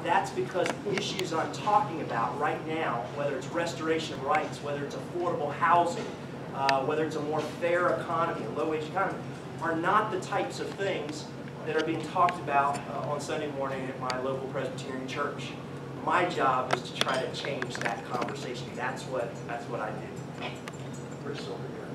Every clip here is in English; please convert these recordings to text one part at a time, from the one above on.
that's because the issues I'm talking about right now, whether it's restoration of rights, whether it's affordable housing, whether it's a more fair economy, a low-wage economy, are not the types of things that are being talked about on Sunday morning at my local Presbyterian church. My job is to try to change that conversation. That's what I do. Chris, over here.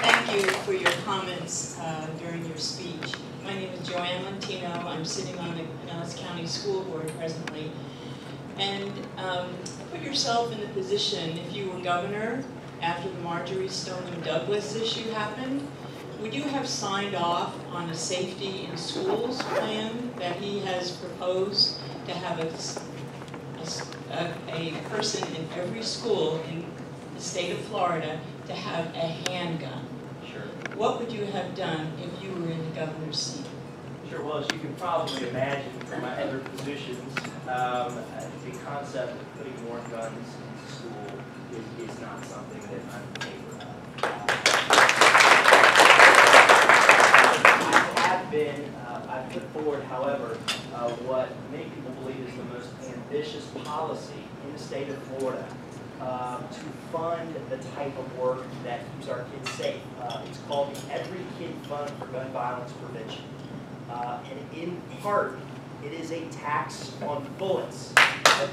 Thank you for your comments during your speech. My name is Joanne Montino. I'm sitting on the Pinellas County School Board presently. And put yourself in the position, if you were governor after the Marjorie Stoneman Douglas issue happened, would you have signed off on a safety in schools plan that he has proposed to have a person in every school in the state of Florida to have a handgun? Sure. What would you have done if you were in the governor's seat? Sure, well, as you can probably imagine from my other positions, the concept of putting more guns in school is not something that I'm in favor of. I've put forward, however, what many people believe is the most ambitious policy in the state of Florida to fund the type of work that keeps our kids safe. It's called the Every Kid Fund for Gun Violence Prevention. And in part, it is a tax on bullets. So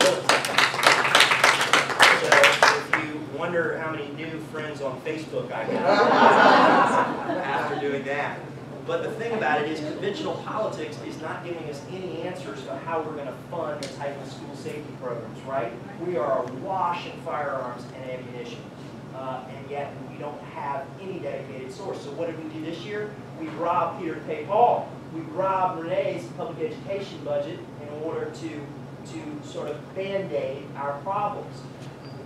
if you wonder how many new friends on Facebook I got after doing that. But the thing about it is conventional politics is not giving us any answers to how we're going to fund the type of school safety programs, right? We are awash in firearms and ammunition, and yet we don't have any dedicated source. So what did we do this year? We robbed Peter to pay Paul. We robbed Renee's public education budget in order to sort of band-aid our problems.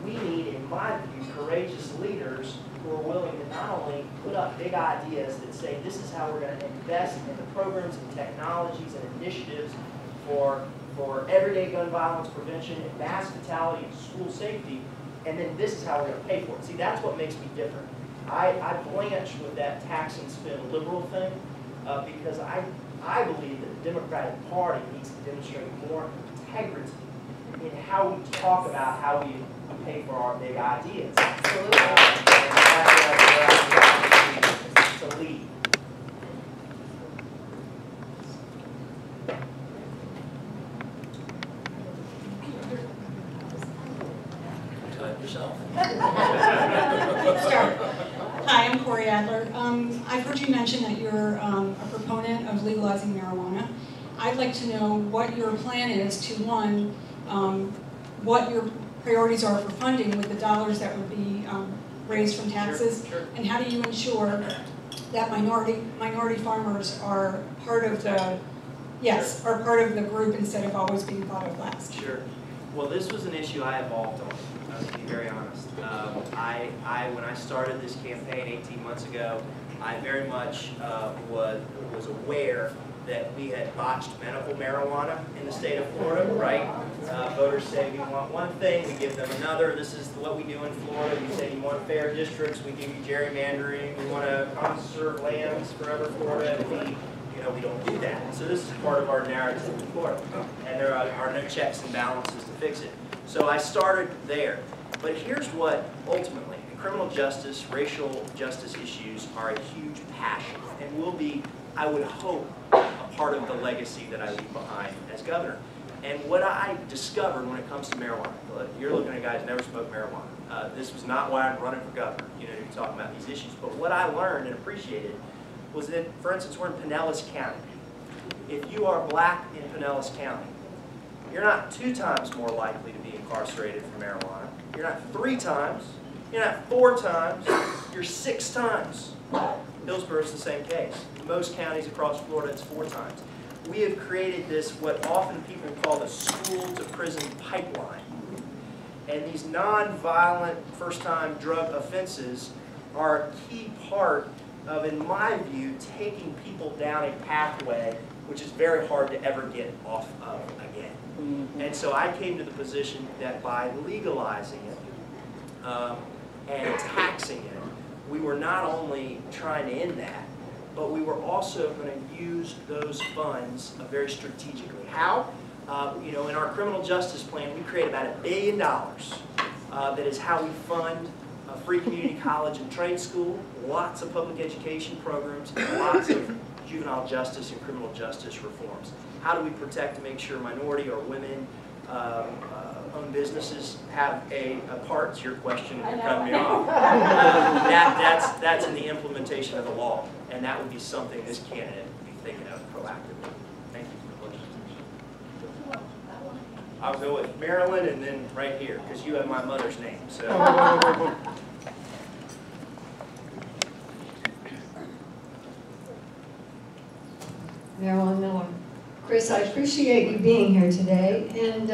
We need, in my view, courageous leaders who are willing to not only put up big ideas that say this is how we're going to invest in the programs and technologies and initiatives for everyday gun violence prevention and mass fatality and school safety, and then this is how we're going to pay for it. See, that's what makes me different. I blanch with that tax and spend liberal thing because I believe that the Democratic Party needs to demonstrate more integrity in how we talk about how we pay for our big ideas. Absolutely. And that's where I to lead. Yourself. Start. Hi, I'm Corey Adler. I've heard you mention that you're a proponent of legalizing marijuana. I'd like to know what your plan is to, one, what your priorities are for funding with the dollars that would be raised from taxes, Sure. and how do you ensure that minority farmers are part of the are part of the group instead of always being thought of last? Sure. Well, this was an issue I evolved on. To be very honest, when I started this campaign 18 months ago, I very much was aware that we had botched medical marijuana in the state of Florida, right? Voters say we want one thing, we give them another. This is what we do in Florida. We say you want fair districts, we give you gerrymandering. We want to conserve lands forever, Florida, and we don't do that. So this is part of our narrative in Florida, and there are no checks and balances to fix it. So I started there. But here's what ultimately, criminal justice, racial justice issues are a huge passion, and will be, I would hope, a part of the legacy that I leave behind as governor. And what I discovered when it comes to marijuana, you're looking at guys who never smoked marijuana. This was not why I'm running for governor, you're talking about these issues. But what I learned and appreciated was that, for instance, we're in Pinellas County. If you are black in Pinellas County, you're not 2 times more likely to be incarcerated for marijuana. You're not 3 times. You're not 4 times. You're 6 times. Hillsborough is the same case. In most counties across Florida, it's 4 times. We have created this, what often people call the school-to-prison pipeline. And these non-violent first-time drug offenses are a key part of, in my view, taking people down a pathway which is very hard to ever get off of again. And so I came to the position that by legalizing it and taxing it, we were not only trying to end that, but we were also going to use those funds very strategically. How? You know, in our criminal justice plan, we create about $1 billion. That is how we fund a free community college and trade school, lots of public education programs, and lots of juvenile justice and criminal justice reforms. How do we protect and make sure minority or women owned businesses have a part? It's your question, you're cutting me off. That's in the implementation of the law, and that would be something this candidate would be thinking of proactively. Thank you for the question. I'll go with Marilyn and then right here, because you have my mother's name. So. Marilyn Miller. Chris, I appreciate you being here today, and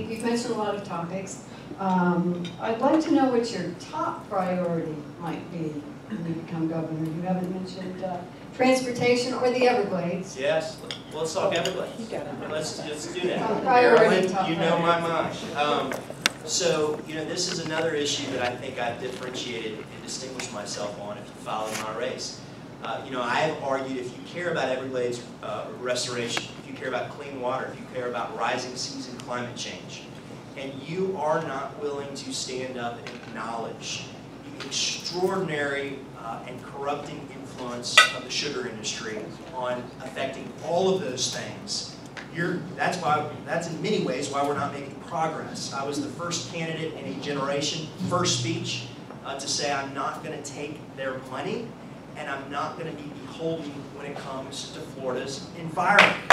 you've mentioned a lot of topics. I'd like to know what your top priority might be when you become governor. You haven't mentioned transportation or the Everglades. Yes, well, let's talk Everglades. Let's just do that. Priority, Marilyn, you know my mind. So, you know, this is another issue that I think I've differentiated and distinguished myself on if you follow my race. You know, I have argued if you care about Everglades restoration, if you care about clean water, if you care about rising seas and climate change, and you are not willing to stand up and acknowledge the extraordinary and corrupting influence of the sugar industry on affecting all of those things, that's in many ways why we're not making progress. I was the first candidate in a generation, first speech, to say I'm not going to take their money, and I'm not going to be beholden when it comes to Florida's environment. And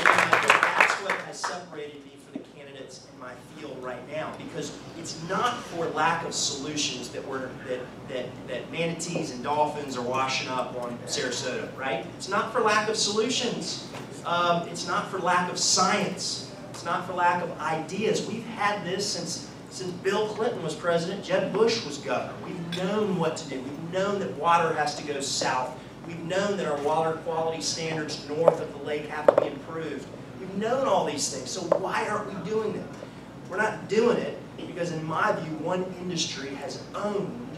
I think that's what has separated me from the candidates in my field right now, because it's not for lack of solutions that manatees and dolphins are washing up on Sarasota, right? It's not for lack of solutions. It's not for lack of science. It's not for lack of ideas. We've had this since Bill Clinton was president, Jeb Bush was governor. We've known what to do. We've known that water has to go south. We've known that our water quality standards north of the lake have to be improved. We've known all these things, so why aren't we doing them? We're not doing it because, in my view, one industry has owned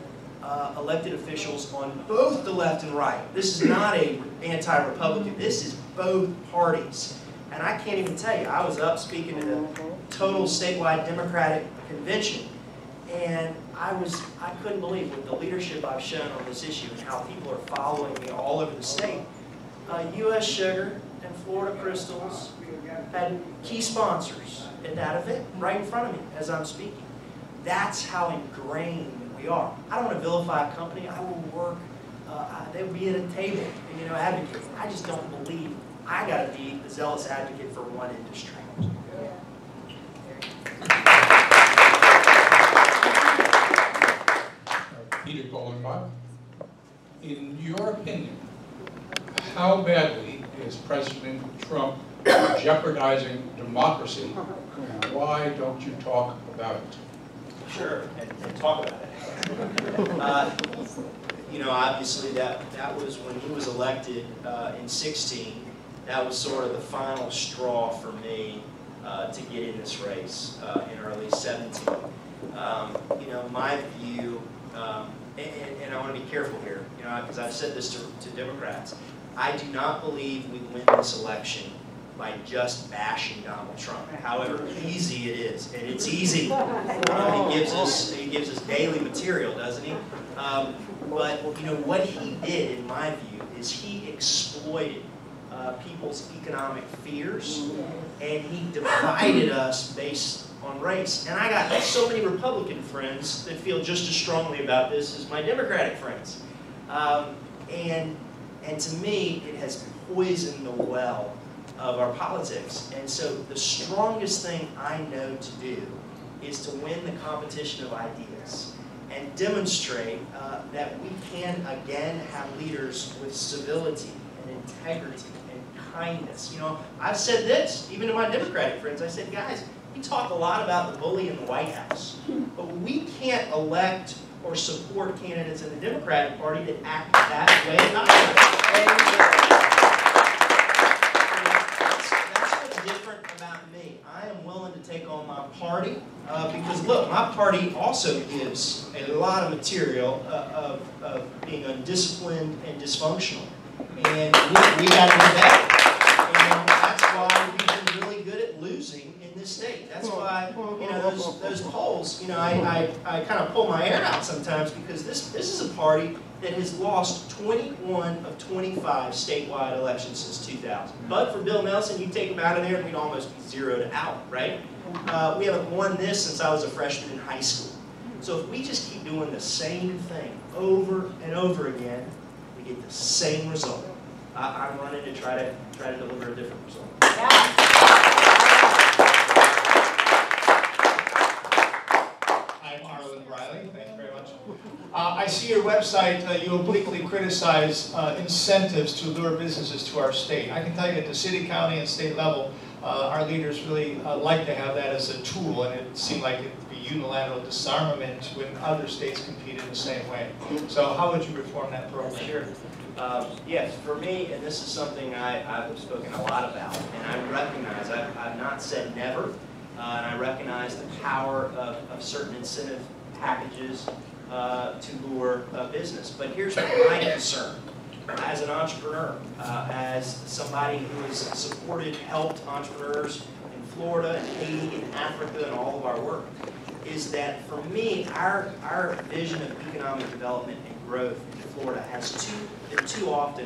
elected officials on both the left and right. This is not an anti-Republican. This is both parties. And I can't even tell you, I was up speaking at a total statewide Democratic convention, and I couldn't believe with the leadership I've shown on this issue and how people are following me all over the state. U.S. Sugar and Florida Crystals had key sponsors at that event right in front of me as I'm speaking. That's how ingrained we are. I don't want to vilify a company. I will work. They will be at a table and, you know, advocate. I just don't believe I got to be the zealous advocate for one industry. Peter Goldenbach. In your opinion, how badly is President Trump jeopardizing democracy, and why don't you talk about it? Sure, and talk about it. You know, obviously that was when he was elected in 16. That was sort of the final straw for me to get in this race in early 17. You know, my view, and I want to be careful here, you know, because I've said this to Democrats. I do not believe we win this election by just bashing Donald Trump, however easy it is, and it's easy. You know, he gives us daily material, doesn't he? But you know what he did, in my view, is he exploited people's economic fears, and he divided us based on race. And I got so many Republican friends that feel just as strongly about this as my Democratic friends. And to me, it has poisoned the well of our politics. And so the strongest thing I know to do is to win the competition of ideas and demonstrate that we can again have leaders with civility and integrity and kindness. You know, I've said this, even to my Democratic friends, I said, guys, we talk a lot about the bully in the White House, but we can't elect or support candidates in the Democratic Party that act that way either. That's what's different about me. I am willing to take on my party because, look, my party also gives a lot of material of being undisciplined and dysfunctional. And we got to do better. And that's why we've been really good at losing in this state. That's why, you know, those polls, you know, I kind of pull my hair out sometimes because this is a party that has lost 21 of 25 statewide elections since 2000. But for Bill Nelson, you take him out of there and we'd almost be zeroed out, right? We haven't won this since I was a freshman in high school. So if we just keep doing the same thing over and over again, we get the same result. I'm running to try to deliver a different result. I'm Arlen Riley. Thank you very much. I see your website. You obliquely criticize incentives to lure businesses to our state. I can tell you at the city, county, and state level, our leaders really like to have that as a tool, and it seemed like it would be unilateral disarmament when other states compete in the same way. So how would you reform that program? Sure. Yes, for me, and this is something I've spoken a lot about, and I recognize, I've not said never, and I recognize the power of certain incentive packages to lure business. But here's my concern. As an entrepreneur, as somebody who has supported, helped entrepreneurs in Florida and Haiti and Africa and all of our work, is that for me, our vision of economic development and growth in Florida has been too often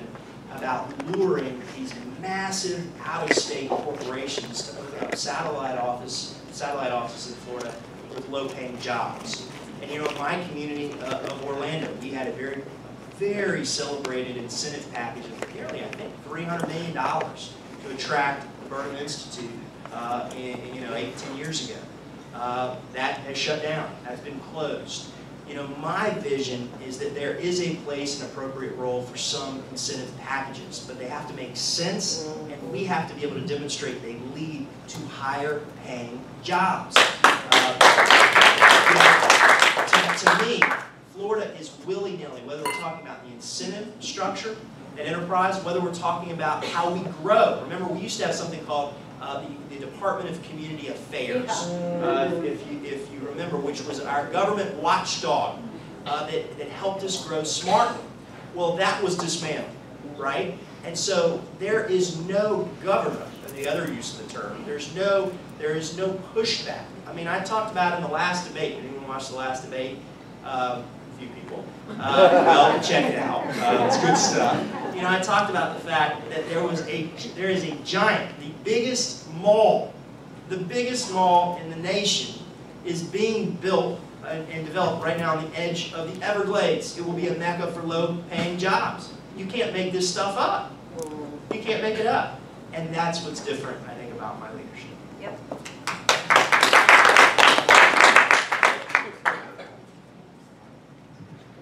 about luring these massive out-of-state corporations to open up satellite offices in Florida with low-paying jobs. And you know, in my community of Orlando, we had a very celebrated incentive package of nearly, I think, $300 million to attract the Burnham Institute 8 to 10 years ago. That has shut down, has been closed. You know, my vision is that there is a place and appropriate role for some incentive packages, but they have to make sense, and we have to be able to demonstrate they lead to higher paying jobs. To me, Florida is willy-nilly, whether we're talking about the incentive structure and enterprise, whether we're talking about how we grow. Remember, we used to have something called the Department of Community Affairs, if you remember, which was our government watchdog that helped us grow smartly. Well, that was dismantled, right? And so there is no government, the other use of the term, there is no pushback. I mean, I talked about in the last debate, did anyone watch the last debate? A few people. Well, check it out. It's good stuff. You know, I talked about the fact that there is a giant, the biggest mall in the nation is being built and developed right now on the edge of the Everglades. It will be a mecca for low-paying jobs. You can't make this stuff up. You can't make it up. And that's what's different, I think, about my leadership. Yep.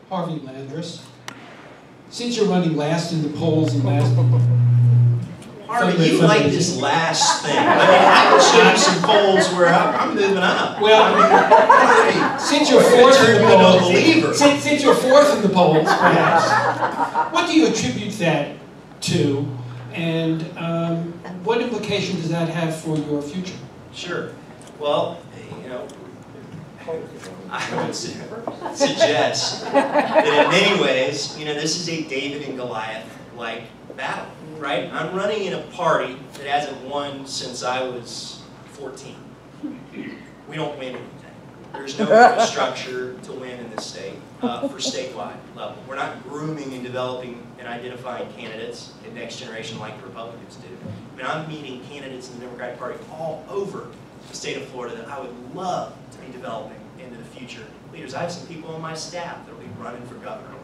Harvey Landris. Since you're running last in the polls and last... Harvey, you like this last thing. I mean, I can show you some polls where I'm moving up. Well, since you're fourth in the polls, since you're fourth in the polls, perhaps, what do you attribute that to, and what implication does that have for your future? Sure. Well, you know, I would suggest that in many ways, you know, this is a David and Goliath-like battle, right? I'm running in a party that hasn't won since I was 14. We don't win anything. There's no infrastructure to win in this state for statewide level. We're not grooming and developing and identifying candidates in next generation like the Republicans do. I mean, I'm meeting candidates in the Democratic Party all over the state of Florida that I would love to be developing into the future leaders. I have some people on my staff that will be running for governor.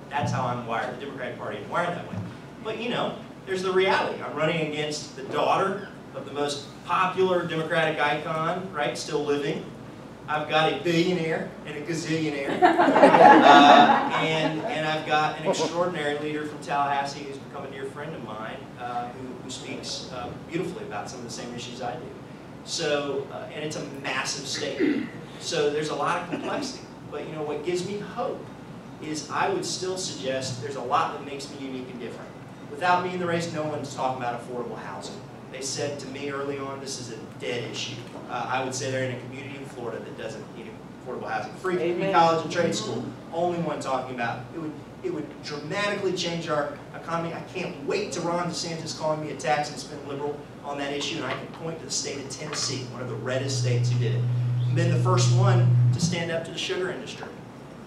That's how I'm wired. The Democratic Party is wired that way. But you know, there's the reality. I'm running against the daughter of the most popular Democratic icon, right, still living. I've got a billionaire and a gazillionaire. And I've got an extraordinary leader from Tallahassee who's become a dear friend of mine who speaks beautifully about some of the same issues I do. So, and it's a massive state. So there's a lot of complexity. But you know, what gives me hope is I would still suggest there's a lot that makes me unique and different. Without me in the race, no one's talking about affordable housing. They said to me early on, this is a dead issue. I would say they're in a community in Florida that doesn't need affordable housing. Free community college and trade school, only one talking about it would dramatically change our economy. I can't wait to Ron DeSantis calling me a tax and spend liberal on that issue, and I can point to the state of Tennessee, one of the reddest states who did it. And then the first one to stand up to the sugar industry.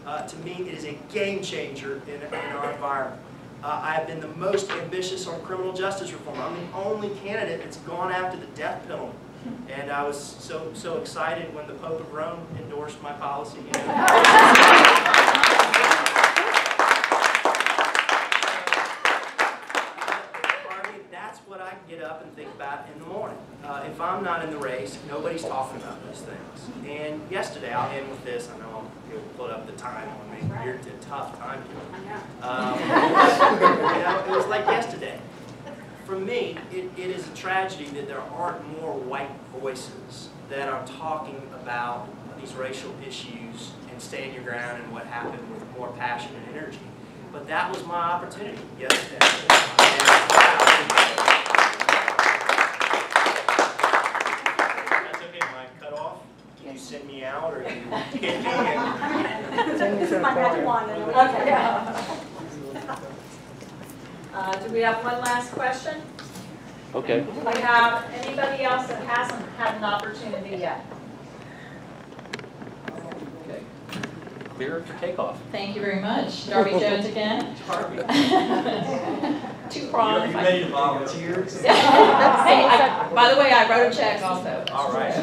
To me, it is a game changer in our environment. I've been the most ambitious on criminal justice reform. I'm the only candidate that's gone after the death penalty. And I was so excited when the Pope of Rome endorsed my policy. You know? That's what I get up and think about in the morning. If I'm not in the race, nobody's talking about those things. And yesterday, I'll end with this. I know you'll put up the time on me. You're a tough time killer. It was like yesterday. For me, it is a tragedy that there aren't more white voices that are talking about these racial issues and stand your ground and what happened with more passion and energy. But that was my opportunity yesterday. That's okay, am I cut off? Can you send me out or can you get me in? This is my magic wand. Okay. Do we have one last question? Okay. Do we have anybody else that hasn't had an opportunity yet? Okay. Clear for takeoff. Thank you very much. Darby Jones again. Darby. Two prongs. Are you ready to volunteer? Hey, by the way, I wrote a check also. All right.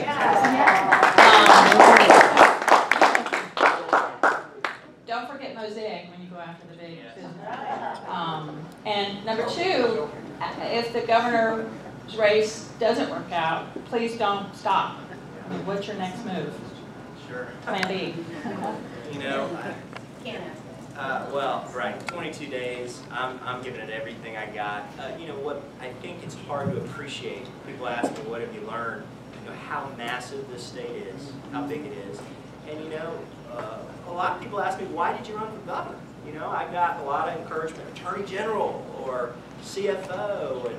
Don't forget Mosaic when you go after the big business. And number two, if the governor's race doesn't work out, please don't stop. I mean, what's your next move? Sure. Plan B. You know, well, right, 22 days, I'm giving it everything I got. You know what, I think it's hard to appreciate. People ask me, what have you learned? You know, how massive this state is, how big it is. And you know, a lot of people ask me, why did you run for governor? You know, I got a lot of encouragement, Attorney General or CFO,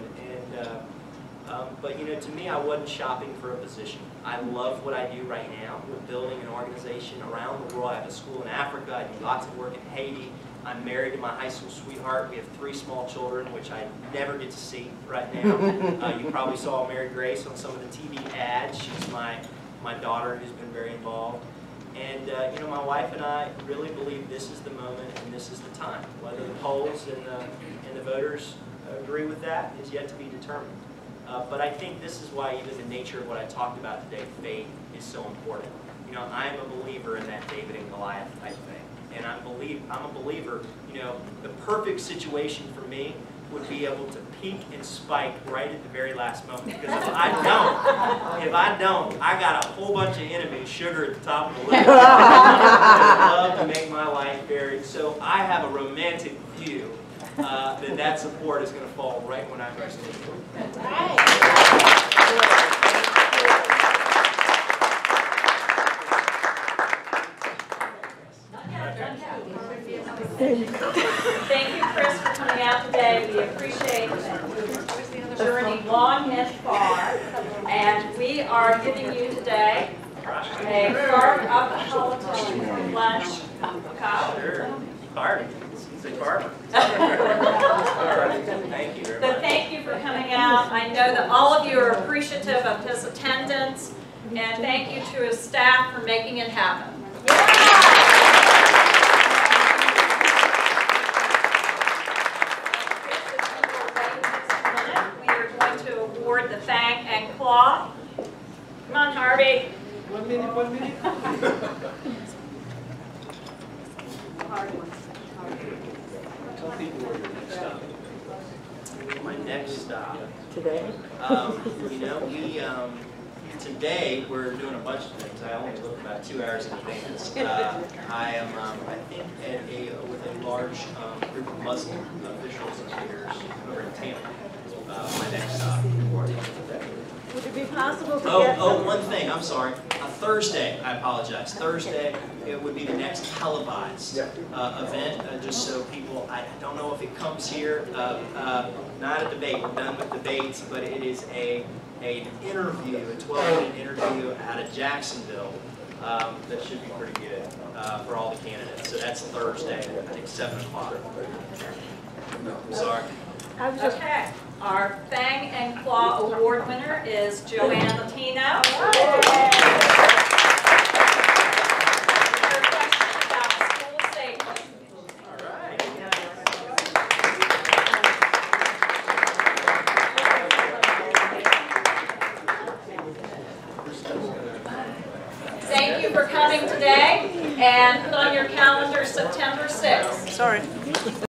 but you know, to me, I wasn't shopping for a position. I love what I do right now. We're building an organization around the world. I have a school in Africa. I do lots of work in Haiti. I'm married to my high school sweetheart. We have 3 small children, which I never get to see right now. You probably saw Mary Grace on some of the TV ads. She's my daughter who's been very involved. And you know, my wife and I really believe this is the moment and this is the time. Whether the polls and the voters agree with that is yet to be determined. But I think this is why even the nature of what I talked about today, faith, is so important. You know, I'm a believer in that David and Goliath type thing. And I'm a believer, you know, the perfect situation for me would be able to peak and spike right at the very last moment. Because if I don't, I got a whole bunch of enemies, sugar at the top of the list. I love to make my life varied. So I have a romantic view that support is going to fall right when I'm resting. Thank you, Chris, for coming out today. We appreciate the journey long and far. And we are giving you today a carved up Napolitan lunch cup. Sure. Party. It's a carver. Thank you very much. So thank you for coming out. I know that all of you are appreciative of his attendance. And thank you to his staff for making it happen. The fang and claw. Come on, Harvey. 1 minute, 1 minute. Tell people where your next stop is. My next stop. Today? You know, today we're doing a bunch of things. I only look about 2 hours in advance. I am, I think, with a large group of Muslim officials and leaders over in Tampa. My next stop before the end of the day. Would it be possible to get Oh, one thing, I'm sorry. Thursday, I apologize. Thursday, it would be the next televised event, just so people, I don't know if it comes here, not a debate, we're done with debates, but it is an interview, a 12-minute interview out of Jacksonville that should be pretty good for all the candidates. So that's Thursday, I think 7 o'clock. Sorry. Okay, our Fang and Claw Award winner is Joanne Latino. Your question about school safety. All right. Thank you for coming today, and put on your calendar September 6th. Sorry.